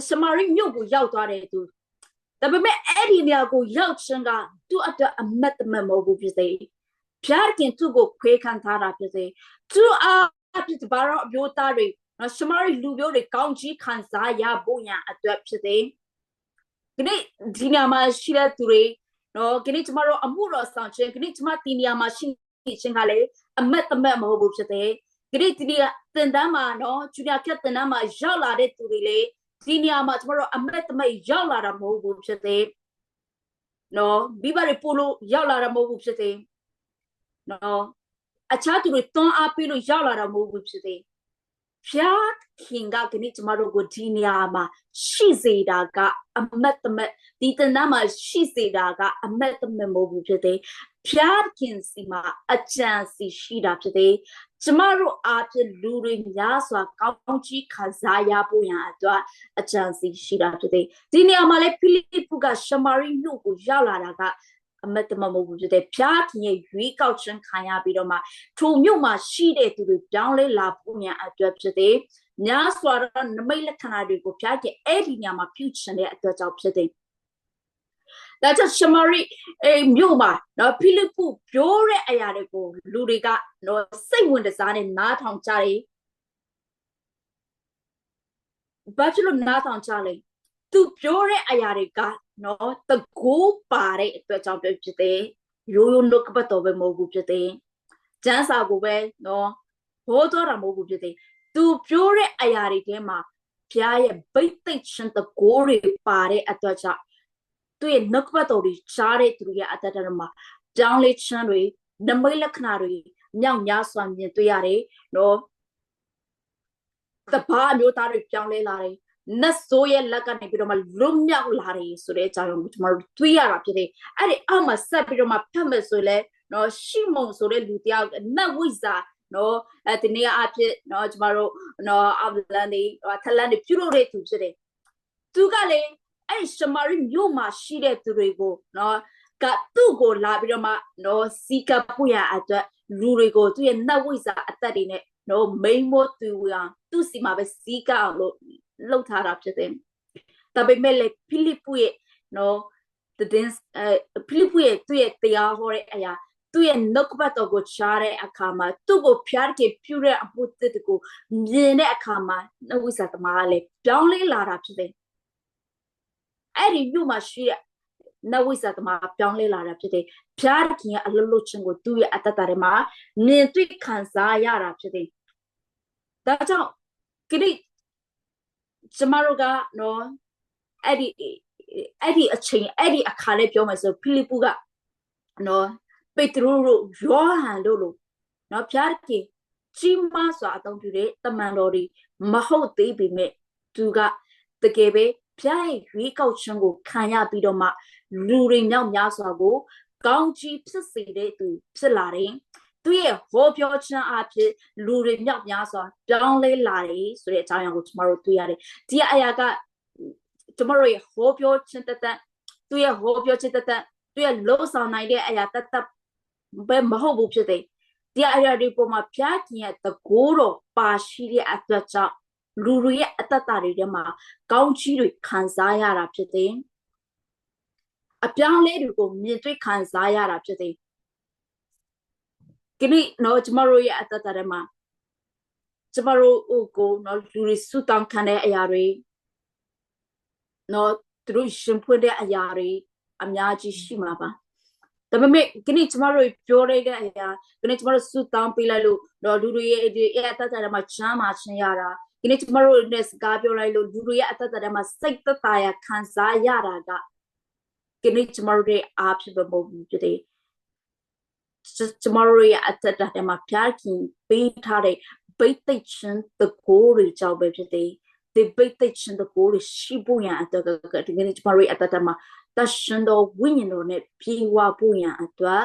S1: ရှမာရိမြို့ကိုရောက်သွားတယ်သူဒါပေမဲ့အဲ့ဒီနေရာကိုရောက်ခြင်းကသူ့အတွက်အမတ်တမဲ့မဟုတ်ဘူးဖြစ်စေဖျားခင်သူ့ကိုခွေးခံထားတာဖြစ်စေသူအားဖြစ်ဘာရောအမျိုးသားတွေနော်ရှမာရိလူမျိုးတွေကောင်းကြီးခံစားရဖို့ရန်အတွက်ဖြစ်စေဒီနေ့ဒီနေရာမှာရှိတဲ့သူတွေနော်ဒီနေ့ကျမတို့အမှုတော်ဆောင်ခြင်းဒီနေ့ကျမဒီနေရာမှာရှိခြင်းကလည်းအမတ်တမဲ့မဟုတ်ဘူးဖြစ်စေဒီနေ့တင်တန်းမှာနော်ဂျူနီယာကက်တင်တန်းမှာရောက်လာတဲ့သူတွေလေဒီနေရာမှာကျမတို့အမတ်တမဲ့ရောက်လာတာမဟုတ်ဘူးဖြစ်စေနော်မိဘတွေပို့လို့ရောက်လာတာမဟုတ်ဘူးဖြစ်စေနော်အခြားသူတွေတွန်းအားပေးလို့ရောက်လာတာမဟုတ်ဘူးဖြစ်စေဖျားခင်ကဒီနေ့ကျမတို့ကိုဒီနေရာမှာရှိစေတာကအမတ်တမဲ့ဒီတင်တန်းမှာရှိစေတာကအမတ်တမဲ့မဟုတ်ဘူးဖြစ်စေဖျားခင်စီမှာအကြံစီရှိတာဖြစ်စေကျမတို့အားဖြင့်လူတွေများစွာကောင်းချီးခံစားရဖို့ရန်အတွက်အကြံစီရှိတာဖြစ်တယ်ဒီနေရာမှာလည်းဖိလိပ္ပုကရှမာရိမြို့ကိုရောက်လာတာကအမတ်တမမဟုတ်ဘူးဖြစ်တယ်ဖျားခင်ရဲ့ရွေးကောက်ခြင်းခံရပြီးတော့မှထိုမြို့မှာရှိတဲ့သူတွေပြောင်းလဲလာဖို့ရန်အတွက်ဖြစ်တယ်များစွာသောနမိတ်လက္ခဏာတွေကိုဖျားခင်အဲ့ဒီနေရာမှာပြုချင်တဲ့အတွက်ကြောင့်ဖြစ်တယ်ဒါကြောင့်ရှမာရိမြို့မှာနော်ဖိလိပ္ပုပြောတဲ့အရာတွေကိုလူတွေကနော်စိတ်ဝင်စားနဲ့နားထောင်ကြတယ်ဘာဖြစ်လို့နားထောင်ကြလဲသူပြောတဲ့အရာတွေကနော်တကူပါတဲ့အတွက်ကြောင့်ဖြစ်တယ်ရိုးရိုးနှုတ်ကပတ်တော်ပဲမဟုတ်ဘူးဖြစ်တယ်ကျမ်းစာကိုပဲနော်ဟောတော်တာမဟုတ်ဘူးဖြစ်တယ်သူပြောတဲ့အရာတွေထဲမှာဘုရားရဲ့ဗိတ်သိက်ရှင်တကူတွေပါတဲ့အတွက်ကြောင့်သူရဲ့နှုတ်ကပတ်တော်တွေကြားတဲ့သူရဲ့အတ္တတရမှာကြောင်းလေးချမ်းတွေနမိတ်လက္ခဏာတွေမြောက်များစွာမြင်တွေ့ရတယ်နော်တပါးမျိုးသားတွေပြောင်းလဲလာတယ်နတ်ဆိုးရဲ့လက်ကနေပြီးတော့မှလွတ်မြောက်လာတယ်ဆိုတဲ့အကြောင်းကိုကျွန်တော်တို့တွေးရတာဖြစ်တယ်အဲ့ဒီအောက်မှာဆက်ပြီးတော့မှဖတ်မယ်ဆိုလဲနော်ရှီမုန်ဆိုတဲ့လူတယောက်နတ်ဝိဇ္ဇာနော်ဒီနေ့အဖြစ်နော်ကျွန်တော်တို့နော်အဗလန်ဒီထလန်ဒီပြုလုပ်တဲ့သူဖြစ်တယ်သူကလည်းအဲ့ရှမာရိမြို့မှာရှိတဲ့သူတွေကိုနော်ကသူ့ကိုလာပြီးတော့မှနော်စီကပူရအတွက်လူတွေကိုသူ့ရဲ့နတ်ဝိဇ္ဇာအသက်တွေနဲ့နော်မိန်မို့သူစီမှာပဲစီကအောင်လို့လှုပ်ထားတာဖြစ်တယ်ဒါပေမဲ့လေဖိလိပ္ပုရဲ့နော်ဖိလိပ္ပုရဲ့သူ့ရဲ့တရားဟောတဲ့အရာသူ့ရဲ့နှုတ်ကပတ်တော်ကိုကြားတဲ့အခါမှာသူ့ကိုဖျားတဲ့ပြုတဲ့အမှုတစ်ကိုမြင်တဲ့အခါမှာနတ်ဝိဇ္ဇာသမားကလည်းပြောင်းလဲလာတာဖြစ်တယ်အဲ့ဒီမြို့မှာရှိတဲ့နတ်ဝိဇ္ဇာသမားပြောင်းလဲလာတာဖြစ်တယ်ဖျားခင်ရဲ့အလွတ်လွတ်ခြင်းကိုသူ့ရဲ့အတ္တထဲမှာမြင်တွေ့ခံစားရတာဖြစ်တယ်ဒါကြောင့်ဒီနေ့ကျမတို့ကနော်အဲ့ဒီအချိန်အဲ့ဒီအခါလေးပြောမယ်ဆိုဖိလိပ္ပုကနော်ပေတရုတို့ယောဟန်တို့လိုနော်ဖျားခင်ကြီးမားစွာအသုံးပြုတဲ့တမန်တော်တွေမဟုတ်သေးပေမဲ့သူကတကယ်ပဲဖျားရဲ့ရွေးကောက်ခြင်းကိုခံရပြီးတော့မှလူတွေမြောက်များစွာကိုကောင်းကြီးဖြစ်စေတဲ့သူဖြစ်လာတယ်သူရဲ့ဟောပြောခြင်းအဖြစ်လူတွေမြောက်များစွာပြောင်းလဲလာတယ်ဆိုတဲ့အကြောင်းအရာကိုကျွန်တော်တို့တွေ့ရတယ်ဒီအရာကကျွန်တော်တို့ရဲ့ဟောပြောခြင်းတသက် သူရဲ့ဟောပြောချက်တက်သူရဲ့လှုပ်ဆောင်နိုင်တဲ့အရာတက်ဘယ်မဟုတ်ဘူးဖြစ်တယ်ဒီအရာတွေပေါ်မှာဖျားခင်ရဲ့တကိုးတော်ပါရှိတဲ့အတွက်ကြောင့်လူတွေရဲ့အတ္တတွေထဲမှာကောင်းချီးတွေခံစားရတာဖြစ်တယ်အပြောင်းလဲတွေကိုမြင်တွေ့ခံစားရတာဖြစ်တယ်ဒီနေ့နော်ကျမတို့ရဲ့အတ္တထဲမှာကျမတို့ကိုနော်လူတွေစုတောင်းခံတဲ့အရာတွေနော်သူတို့ရှင်ဖွင့်တဲ့အရာတွေအများကြီးရှိမှာပါဒါပေမဲ့ဒီနေ့ကျမတို့ပြောရတဲ့အရာဒီနေ့ကျမတို့စုတောင်းပေးလိုက်လို့တော့လူတွေရဲ့အတ္တထဲမှာချမ်းသာခြင်းရတာဒီနေ့ကျမတို့နဲ့စကားပြောလိုက်လို့လူတွေရဲ့အတ္တထဲမှာစိတ်သက်သာရာခံစားရတာကဒီနေ့ကျမတို့ရဲ့အားဖြစ်ဖို့ဖြစ်တယ်ကျမတို့ရဲ့အတ္တထဲမှာဖျားခင်ပေးထားတဲ့ဘိတ်သိက်ခြင်းတကိုးတွေကြောင့်ပဲဖြစ်တယ်ဒီဘိတ်သိက်ခြင်းတကိုးတွေရှိဖို့ရန်အတွက်ကဒီနေ့ကျမတို့ရဲ့အတ္တထဲမှာတရှင်တော်ဝိညာဉ်တော်နဲ့ပြေဝဖို့ရန်အတွက်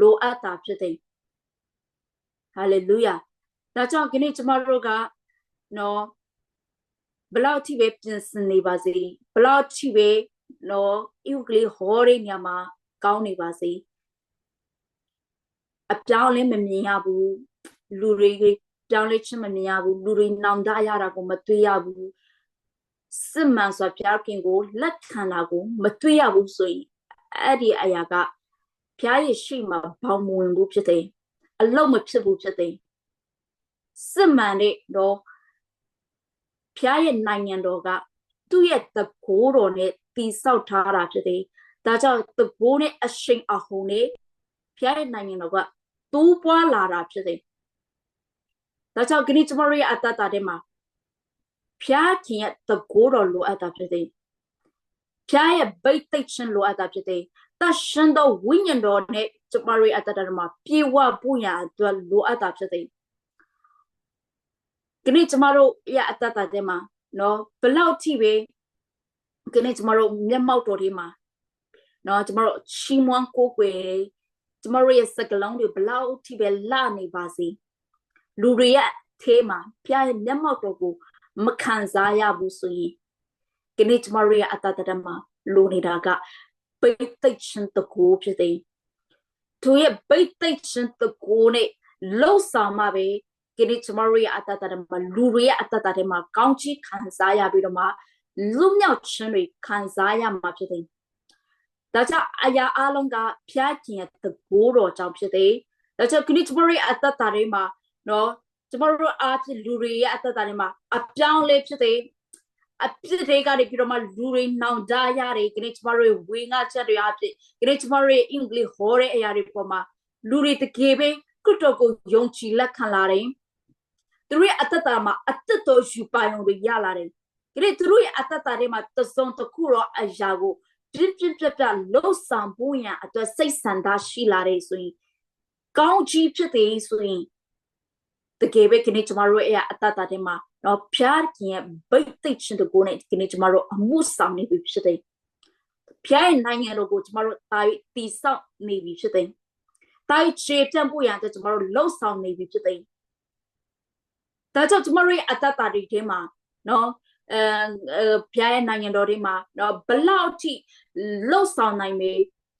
S1: လိုအပ်တာဖြစ်တယ်ဟာလေလုယာဒါကြောင့်ဒီနေ့ကျမတို့ကနော်ဘလောက်ထိပဲပြင်ဆင်နေပါစေဘလောက်ထိပဲနော်ဥကလေးဟောတဲ့ညမှာကောင်းနေပါစေအပြောင်းလဲမမြင်ရဘူးလူတွေပြောင်းလဲခြင်းမမြင်ရဘူးလူတွေနောင်တရတာကိုမတွေ့ရဘူးစစ်မှန်စွာဘုရားခင်ကိုလက်ခံတာကိုမတွေ့ရဘူးဆိုရင်အဲ့ဒီအရာကဘုရားရဲ့ရှိမှဘောင်မဝင်ဘူးဖြစ်တယ်အလုံးမဖြစ်ဘူးဖြစ်တယ်စစ်မှန်တဲ့တော့ဘုရားရဲ့နိုင်ငံတော်ကသူ့ရဲ့တကိုးတော်နဲ့တည်ဆောက်ထားတာဖြစ်တယ်ဒါကြောင့်တကိုးနဲ့အရှိန်အဟုန်နဲ့ဘုရားရဲ့နိုင်ငံတော်ကတိုးပွားလာတာဖြစ်တယ်ဒါကြောင့်ဒီနေ့ကျမတို့ရဲ့အတ္တထဲမှာဖျားခင်ရဲ့တကိုးတော်လိုအပ်တာဖြစ်တယ်ဖျားရဲ့ဘိတ်သိက်ခြင်းလိုအပ်တာဖြစ်တယ်တရှင်တော်ဝိညာဉ်တော်နဲ့ကျမတို့ရဲ့အတ္တထဲမှာပြေဝဖို့ရအတွက်လိုအပ်တာဖြစ်တယ်ဒီနေ့ကျမတို့ရဲ့အတ္တထဲမှာနော်ဘလောက်ထိပဲဒီနေ့ကျမတို့မျက်မှောက်တော်တွေမှာနော်ကျမတို့ချီးမွမ်းကိုးကွယ်ကျမတို့ရဲ့စကလုံးတွေဘလောက်ထိပဲလှနေပါစေလူတွေရဲ့ထဲမှာဖျားရဲ့မျက်မှောက်တော်ကိုမခံစားရဘူးဆိုရင်ဒီနေ့ကျမတို့ရဲ့အတ္တထဲမှာလိုနေတာကဘိတ်သိက်ခြင်းတကိုးဖြစ်တယ်သူရဲ့ဘိတ်သိက်ခြင်းတကိုးနဲ့လှုပ်ဆောင်မှပဲဒီနေ့ကျမတို့ရဲ့အတ္တထဲမှာလူတွေရဲ့အတ္တထဲမှာကောင်းချီးခံစားရပြီးတော့မှလူမြောက်ခြင်းတွေခံစားရမှာဖြစ်တယ်ဒါကြောင့်အရာအလုံးကဖျားခင်ရဲ့တကိုးတော်ကြောင့်ဖြစ်တယ်ဒါကြောင့်ဒီနေ့ကျမတို့ရဲ့အတ္တထဲမှာနော်ကျမတို့အားဖြင့်လူတွေရဲ့အတ္တတွေမှာအပြောင်းလဲဖြစ်တယ်အပြစ်တွေကနေပြီးတော့မှလူတွေနောင်တရတယ်ဒီနေ့ကျမတို့ဝေငှချက်တွေအားဖြင့်ဒီနေ့ကျမတို့အင်္ဂလိပ်ဟောတဲ့အရာတွေပေါ်မှာလူတွေတကယ်ပဲခရစ်တော်ကိုယုံကြည်လက်ခံလာတယ်သူတို့ရဲ့အတ္တမှာအတ္တတော်ယူပိုင်ုံတွေရလာတယ်ဒီနေ့သူတို့ရဲ့အတ္တတွေမှာတစုံတစ်ခုတော့အရာကိုပြလှုပ်ဆောင်ဖို့ရန်အတွက်စိတ်ဆန္ဒရှိလာတယ်ဆိုရင်ကောင်းချီးဖြစ်တယ်ဆိုရင်တကယ်ပဲဒီနေ့ကျမတို့ရဲ့အတ္တထဲမှာတော့ဖျားခင်ရဲ့ဘိတ်သိက်ခြင်းတကိုးနဲ့ဒီနေ့ကျမတို့အမှုဆောင်နေပြီဖြစ်တယ်ဖျားရဲ့နိုင်ငံတော်ကိုကျမတို့တာ၍တည်ဆောက်နေပြီဖြစ်တယ်တာ၍ခြေပြန့်ဖို့ရန်အတွက်ကျမတို့လှုပ်ဆောင်နေပြီဖြစ်တယ်ဒါကြောင့်ကျမတို့ရဲ့အတ္တတွေထဲမှာနော်ဖျားရဲ့နိုင်ငံတော်တွေမှာနော်ဘလောက်ထိလှုပ်ဆောင်နိုင်မေ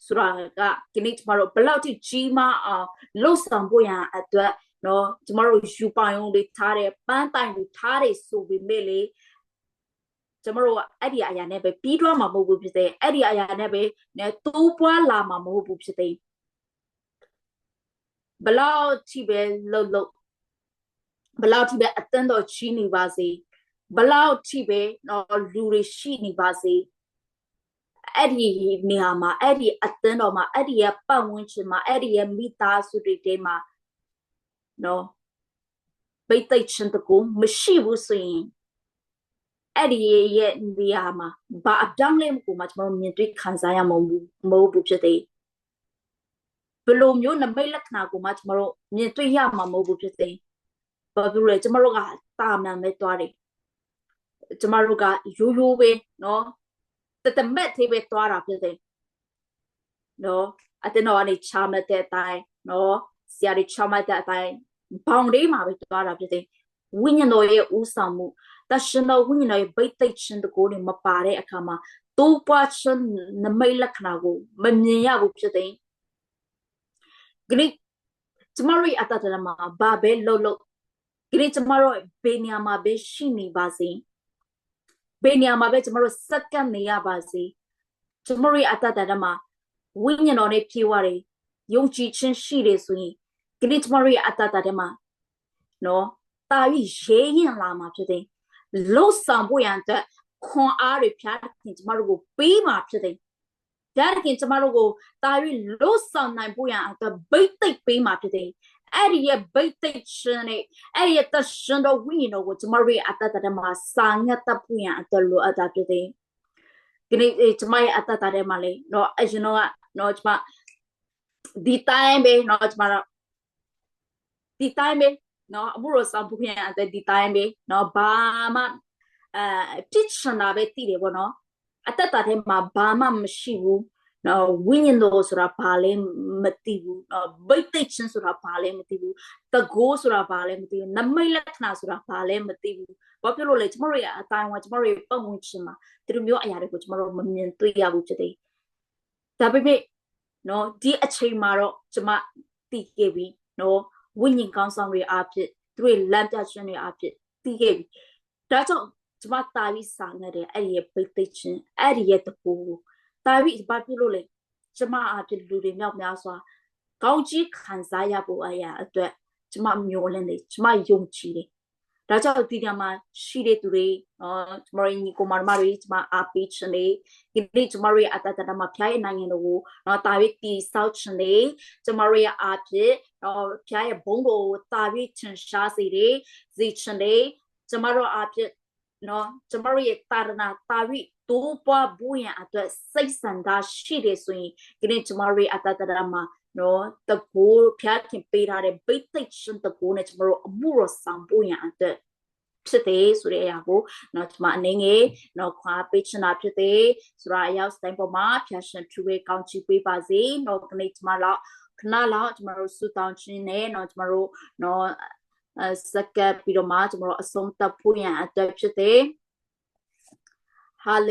S1: ဆိုတာကဒီနေ့ကျမတို့ဘလောက်ထိကြီးမားအောင်လှုပ်ဆောင်ဖို့ရန်အတွက်နော်ကျမတို့ယူပိုင်ုံတွေထားတယ်ပန်းတိုင်တွေထားတယ်ဆိုပေမဲ့လေကျမတို့ကအဲ့ဒီအရာနဲ့ပဲပြီးတော့မှာမဟုတ်ဘူးဖြစ်တယ်အဲ့ဒီအရာနဲ့ပဲနဲ့တိုးပွားလာမှာမဟုတ်ဘူးဖြစ်တယ်ဘလောက်ထိပဲလှုပ်ဘလောက်ထိပဲအတန်းတော်ချီးနေပါစေဘလောက်ထိပဲနော်လူတွေရှိနေပါစေအဲ့ဒီနေရာမှာအဲ့ဒီအတန်းတော်မှာအဲ့ဒီရဲ့ပတ်ဝန်းကျင်မှာအဲ့ဒီရဲ့မိသားစုတွေတဲမှာနော်ဘိတ်သိက်ခြင်းတကူမရှိဘူးဆိုရင်အဲ့ဒီရဲ့နေရာမှာဘာအပြောင်းလဲကိုမှကျွန်တော်မြင်တွေ့ခံစားရမှာမဟုတ်ဘူးဖြစ်တယ်ဘယ်လိုမျိုးနမိတ်လက္ခဏာကိုမှကျွန်တော်တို့မြင်တွေ့ရမှာမဟုတ်ဘူးဖြစ်တယ်ဘာဖြစ်လဲကျွန်တော်တို့ကတာမန်ပဲသွားတယ်ကျွန်တော်တို့ကရိုးပဲနော်တမက်သေးပဲသွားတာဖြစ်တယ်နော်အတင်းတော်ကနေချမတဲ့အတိုင်းနော်ဆရာတွေချမတဲ့အတိုင်းဘောင်လေးမှာပဲသွားတာဖြစ်တယ်ဝိညာဉ်တော်ရဲ့ဥဆောင်မှုတရှင်တော်ဝိညာဉ်တော်ရဲ့ဘိတ်သိက်ခြင်းတကိုးတွေမပါတဲ့အခါမှာ တိုးပွားခြင်းနမိတ်လက္ခဏာကိုမမြင်ရဘူးဖြစ်တယ်ဂရိကျမတို့အတ္တတရမှာဘာပဲလှုပ်ဂရိကျမတို့ဘေးနေရာမှာပဲရှိနေပါစေဘေးနေရာမှာပဲကျမတို့စက္ကန့်နေရပါစေကျမတို့အတ္တတရမှာဝိညာဉ်တော်နဲ့ပြေဝတယ်ယုံကြည်ခြင်းရှိတယ်ဆိုရင်ဂရိကျမတို့အတ္တတရမှာနော်တာပြီးရေးရင်လာမှာဖြစ်တယ်လှုပ်ဆောင်ဖို့ရန်အတွက်ခွန်အားတွေဖျားခင်ကျမတို့ကိုပေးမှာဖြစ်တယ်ဖျားခင်ကျမတို့ကိုတာပြီးလှုပ်ဆောင်နိုင်ဖို့ရန်အတွက်ဗိတ်သိက်ပေးမှာဖြစ်တယ်အဲ့ဒီရဲ့ဗိတ်သိက်ရှင်နဲ့အဲ့ဒီရဲ့တရှင်တော်ဝိညာဉ်တော်ကိုကျမတို့ရဲ့အတ္တတမှာစာငတ်တတ်ဖို့ရန်အတွက်လိုအပ်တာဖြစ်တယ်ဒီနေ့ကျမရဲ့အတ္တတမှာလေတော့အရင်တော့ကျမဒီတိုင်းပဲတော့ကျမတော့ဒီတိုင်းပဲနော်အမှုရဆောင်ဖို့ရန်အတွက်ဒီတိုင်းပဲနော်ဘာမှပြစ်ချင်တာပဲတည်တယ်ပေါ့နော်အတ္တထဲမှာဘာမှမရှိဘူးနော်ဝိညာဉ်တော်ဆိုတာဘာလဲမသိဘူးနော်ဗိတ်သိက်ခြင်းဆိုတာဘာလဲမသိဘူးတကိုးဆိုတာဘာလဲမသိဘူးနမိတ်လက္ခဏာဆိုတာဘာလဲမသိဘူးဘာဖြစ်လို့လဲကျမတို့ရဲ့အတိုင်းဝကျမတို့ရဲ့ပုံဝင်ခြင်းမှာဒီလိုမျိုးအရာတွေကိုကျမတို့မမြင်တွေ့ရဘူးဖြစ်တယ်ဒါပေမဲ့နော်ဒီအချိန်မှာတော့ကျမတည်ခဲ့ပြီနော်ဝိညာဉ်ကောင်းဆောင်တွေအားဖြင့်သူတို့လမ်းပြခြင်းတွေအားဖြင့်တည်ခဲ့ပြီဒါကြောင့်ကျမတာပြီးဆောင်နေတယ်အဲ့ဒီရဲ့ဗိတ်သိက်ခြင်းအဲ့ဒီရဲ့တကိုးတာပြီးဘာဖြစ်လို့လဲကျမအားဖြင့်လူတွေမြောက်များစွာကောင်းကြီးခံစားရဖို့အရာအတွက်ကျမမျှော်လင့်တယ်ကျမယုံကြည်တယ်ဒါကြောင့်ဒီညမှာရှိတဲ့သူတွေကျမတို့ညီကိုမတွေကျမအားပေးခြင်းတွေဒီနေ့ကျမတို့ရဲ့အတ္တတမှာဖျားရဲ့နိုင်ငံတော်ကိုတာပြီးတည်ဆောက်ခြင်းတွေကျမတို့ရဲ့အားဖြင့်ဖျားရဲ့ဘုန်းကိုတာပြီးထင်ရှားစေတယ်စေခြင်းတွေကျမတို့အားဖြင့်နော်ကျမတို့ရဲ့တာရဏတာပြီးတိုးပွားဖို့ရန်အတွက်စိတ်ဆန္ဒရှိတယ်ဆိုရင်ဒီနေ့ကျမတို့ရဲ့အတ္တတမှာနော်တကူဖျားခင်ပေးထားတဲ့ဗိတ်သိက်ရှင်တကူနဲ့ကျမတို့အမှုရဆောင်ဖို့ရန်အတွက်ဖြစ်တယ်ဆိုတဲ့အရာကိုနော်ကျမအနေငယ်နော်ခွာပေးချင်တာဖြစ်တယ်ဆိုတာအရောက်စတိုင်းပေါ်မှာဖျားရှင်ထူဝေကောင်းချီးပေးပါစေနော်ဒီနေ့ကျမလောက်ခဏလောက်ကျမတို့ဆုတောင်းခြင်းနဲ့နော်ကျမတို့နော်စကပ်ပြီးတော့မှကျမတို့အဆုံးသတ်ဖို့ရန်အတွက်ဖြစ်တယ်ဟာလေ